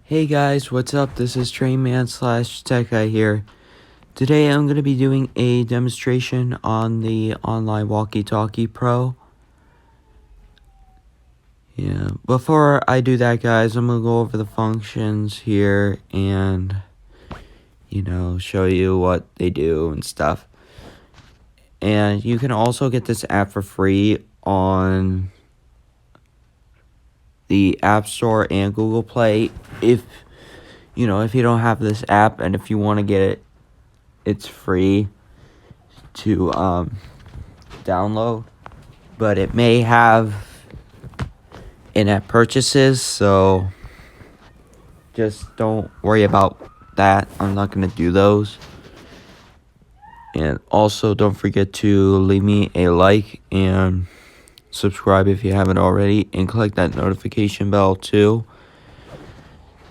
Hey guys, what's up? This is Trainman / Tech Guy here. Today I'm going to be doing a demonstration on the online Walkie-Talkie Pro. Yeah, before I do that guys, I'm going to go over the functions here and, show you what they do and stuff. And you can also get this app for free on the App Store and Google Play if you don't have this app, and if you want to get it, it's free to download, but it may have in-app purchases, so just don't worry about that. I'm not going to do those. And also don't forget to leave me a like and subscribe if you haven't already, and click that notification bell too,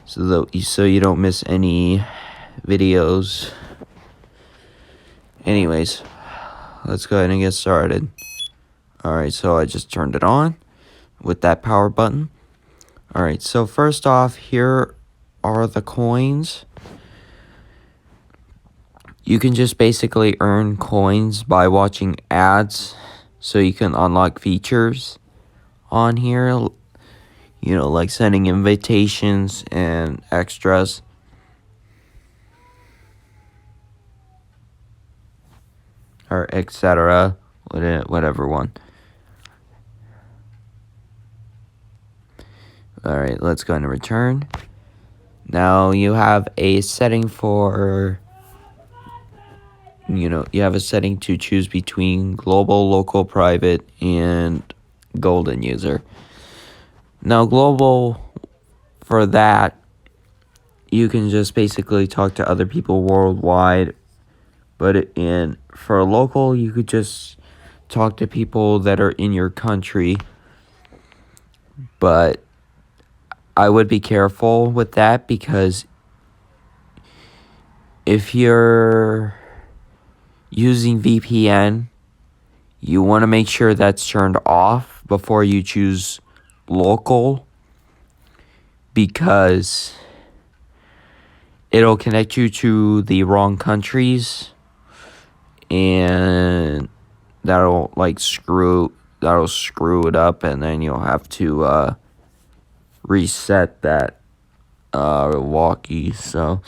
so you don't miss any videos. Anyways, let's go ahead and get started. Alright, so I just turned it on with that power button. Alright, so first off, here are the coins. You can just basically earn coins by watching ads, so you can unlock features on here, like sending invitations and extras. Or etc. Whatever one. Alright, let's go into return. Now you have a setting for, you have a setting to choose between global, local, private, and golden user. Now global, for that, you can just basically talk to other people worldwide. But for local, you could just talk to people that are in your country. But I would be careful with that, because if you're using VPN, you want to make sure that's turned off before you choose local, because it'll connect you to the wrong countries, and that'll screw it up, and then you'll have to reset that walkie. So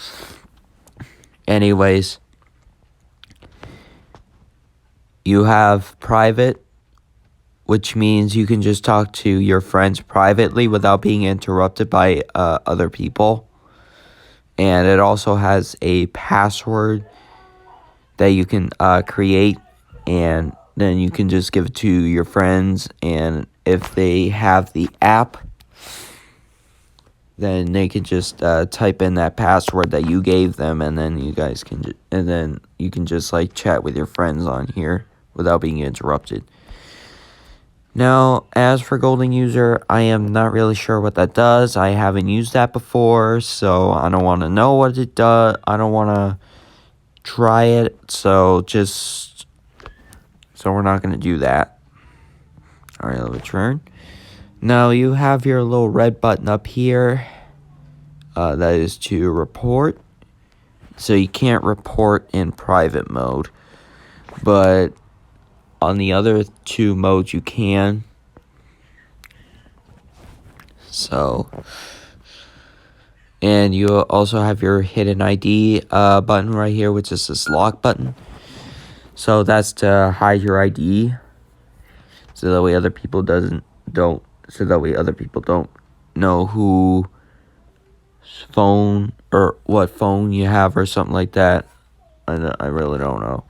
anyways, you have private, which means you can just talk to your friends privately without being interrupted by other people. And it also has a password that you can create, and then you can just give it to your friends, and if they have the app, then they can just type in that password that you gave them, and then you guys can just chat with your friends on here without being interrupted. Now, as for golden user, I am not really sure what that does. I haven't used that before, so I don't want to know what it does. I don't want to try it, so we're not going to do that. Alright, I'll return. Now you have your little red button up here. That is to report. So you can't report in private mode, but on the other two modes you can. So, and you also have your hidden ID button right here, which is this lock button. So that's to hide your ID, so that way other people don't know who phone or what phone you have or something like that. I really don't know.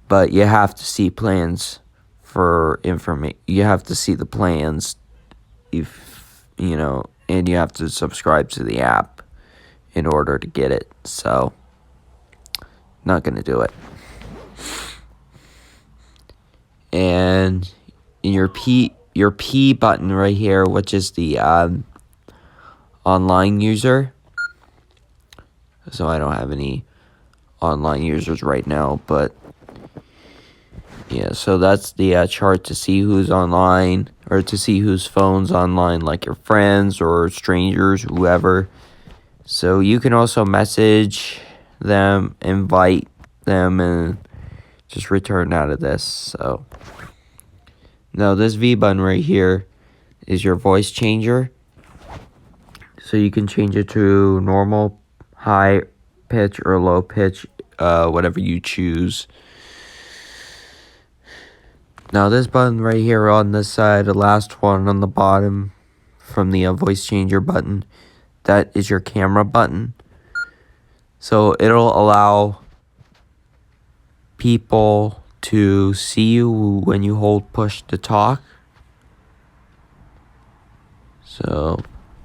But you have to see plans for information. You have to see the plans, and you have to subscribe to the app in order to get it. So, not going to do it. And in your P button right here, which is the online user. So I don't have any online users right now, but yeah, so that's the chart to see who's online, or to see whose phone's online, like your friends or strangers, whoever. So you can also message them, invite them, and just return out of this. So now this V button right here is your voice changer. So you can change it to normal, high pitch, or low pitch, whatever you choose. Now this button right here on this side, the last one on the bottom from the voice changer button, that is your camera button. So it'll allow people to see you when you hold push to talk. So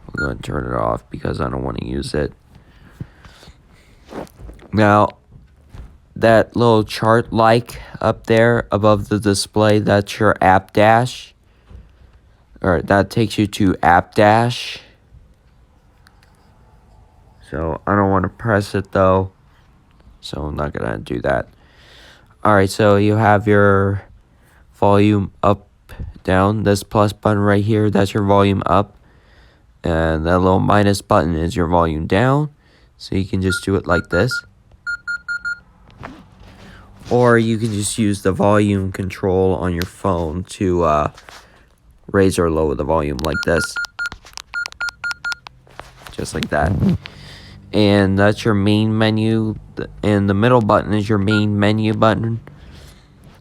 I'm going to turn it off because I don't want to use it. Now, that little chart like up there above the display, that's your app dash. Or that takes you to app dash. So I don't want to press it though. So I'm not going to do that. Alright, so you have your volume up, down. This plus button right here, that's your volume up. And that little minus button is your volume down. So you can just do it like this. Or you can just use the volume control on your phone to raise or lower the volume like this. Just like that. And that's your main menu. And the middle button is your main menu button.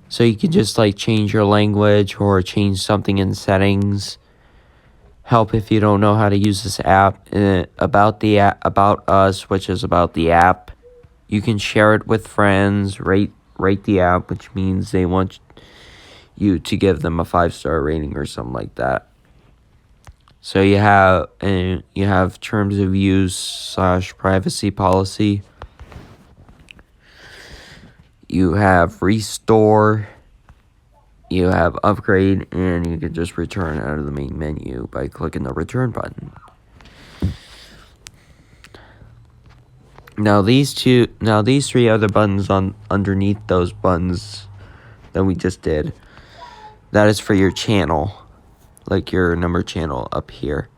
So you can just like change your language or change something in settings. Help if you don't know how to use this app. About the app, about us, which is about the app. You can share it with friends, rate the app, which means they want you to give them a 5-star rating or something like that. So you have terms of use / privacy policy. You have restore. You have upgrade, and you can just return out of the main menu by clicking the return button. Now these three other buttons on underneath those buttons that we just did, that is for your channel, like your number channel up here.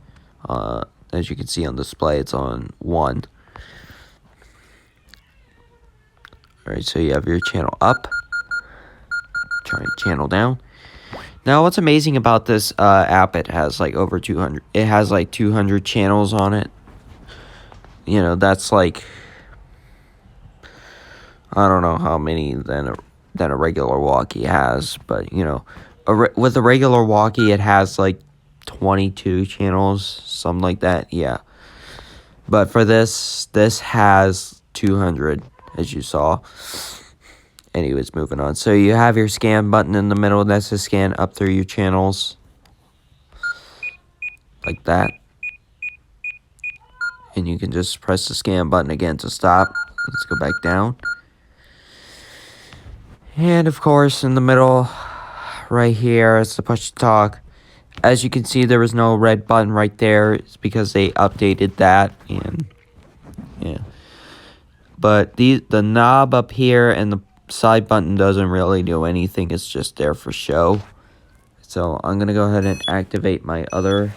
As you can see on display, it's on 1. Alright, so you have your channel up, channel down. Now what's amazing about this app, it has like over 200, it has like 200 channels on it. You know, that's like, I don't know how many than a regular walkie has, but you know, with a regular walkie, it has like 22 channels, something like that. Yeah, but for this has 200, as you saw. Anyways, moving on. So you have your scan button in the middle. That's to scan up through your channels, like that. And you can just press the scan button again to stop. Let's go back down. And of course, in the middle, right here, is the push to talk. As you can see, there was no red button right there. It's because they updated that, and yeah. But the knob up here and the side button doesn't really do anything. It's just there for show. So I'm gonna go ahead and activate my other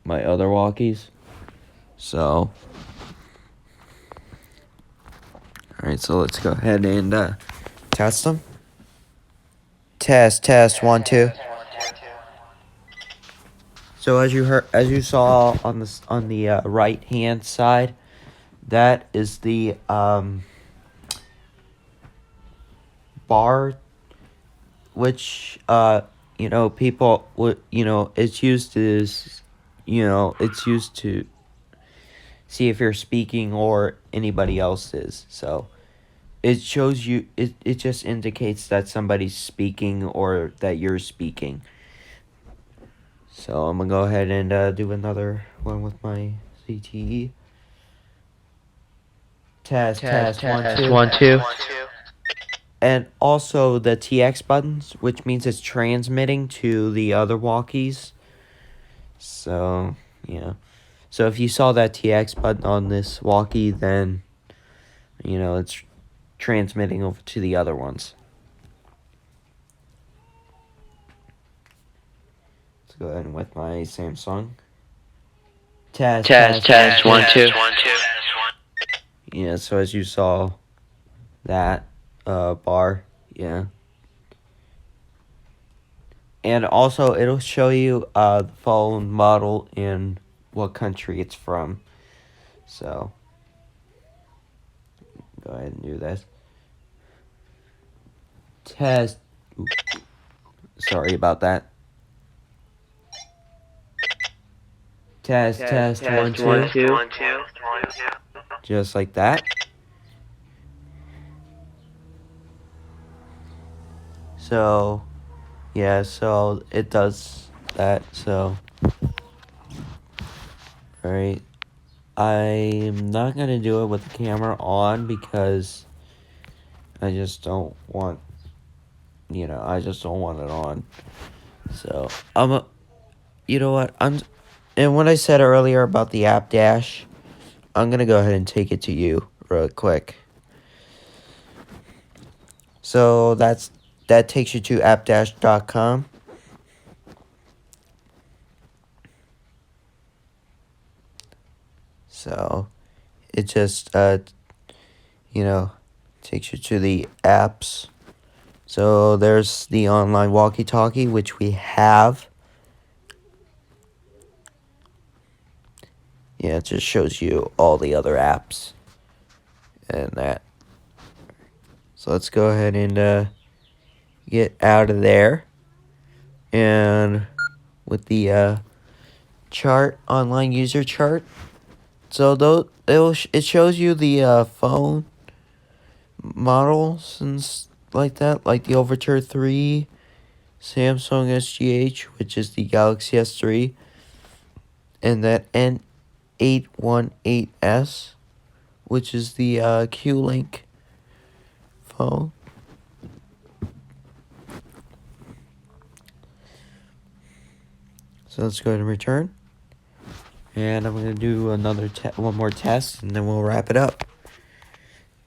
walkies. So. Alright, so let's go ahead and test them. Test 1 2. So as you saw on the right hand side, that is the bar, which people would it's used to see if you're speaking or anybody else is. So it shows you, it just indicates that somebody's speaking or that you're speaking. So I'm gonna go ahead and do another one with my CTE. Test 1 2. And also the TX buttons, which means it's transmitting to the other walkies. So yeah. So if you saw that TX button on this walkie, then it's transmitting over to the other ones. Let's go ahead and with my Samsung. Test, Test, test, test, 1, 2. Yeah, so as you saw, that bar, yeah. And also, it'll show you the phone model and what country it's from. So, go ahead and do this. Test. Ooh, sorry about that. Test, test, Test, 1, 1, 2. 2. Just like that. So, yeah, so it does that. So, alright. I'm not going to do it with the camera on because I just don't want, I just don't want it on. So, you know what? And what I said earlier about the app dash, I'm going to go ahead and take it to you real quick. So, that takes you to appdash.com. So, it just, takes you to the apps. So, there's the online walkie-talkie, which we have. Yeah, it just shows you all the other apps and that. So, let's go ahead and get out of there. And with the chart, online user chart. So it shows you the phone models and like that, like the Overture 3, Samsung SGH, which is the Galaxy S3, and that N818S, which is the Q-Link phone. So let's go ahead and return. And I'm going to do one more test, and then we'll wrap it up.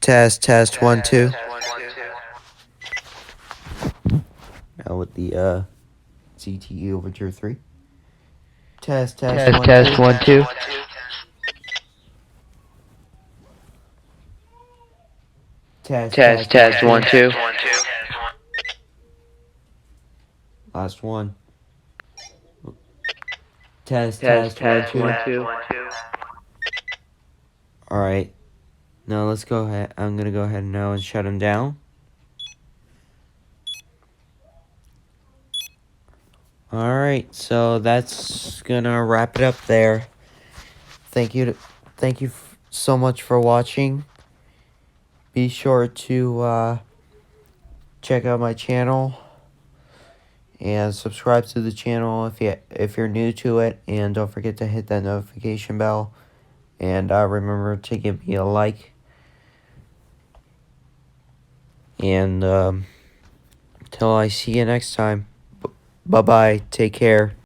Test, 1, 2. Now with the CTE Overture 3. Test, 1, 2. Test, 1, 2. Test, 1, 2. Last one. Test, Test, 1, 1, 2. 2. Alright. Now let's go ahead. I'm going to go ahead now and shut him down. Alright, so that's going to wrap it up there. Thank you so much for watching. Be sure to check out my channel and subscribe to the channel if you're new to it, and don't forget to hit that notification bell, and remember to give me a like. And until I see you next time, bye bye, take care.